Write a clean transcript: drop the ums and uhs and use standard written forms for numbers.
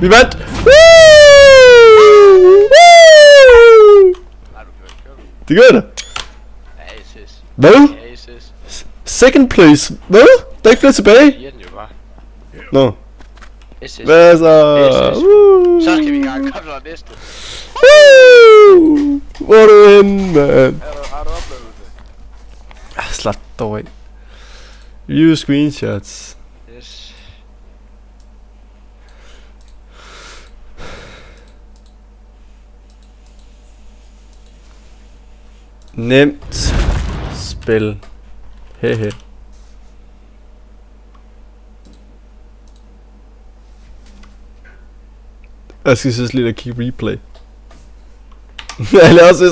Vi vandt! Det gør det. Hvad? Second place. Hvad? Der er ikke flere tilbage. Nå. Hvad så? Så skal vi i gang. Kom så næste. Hvor er du henne, mand? Har du oplevet det? Slap dog af. View screenshots. Yes. Nemt spil. Hehe. Jeg skal synes lidt at kigge replay. Jeg laver også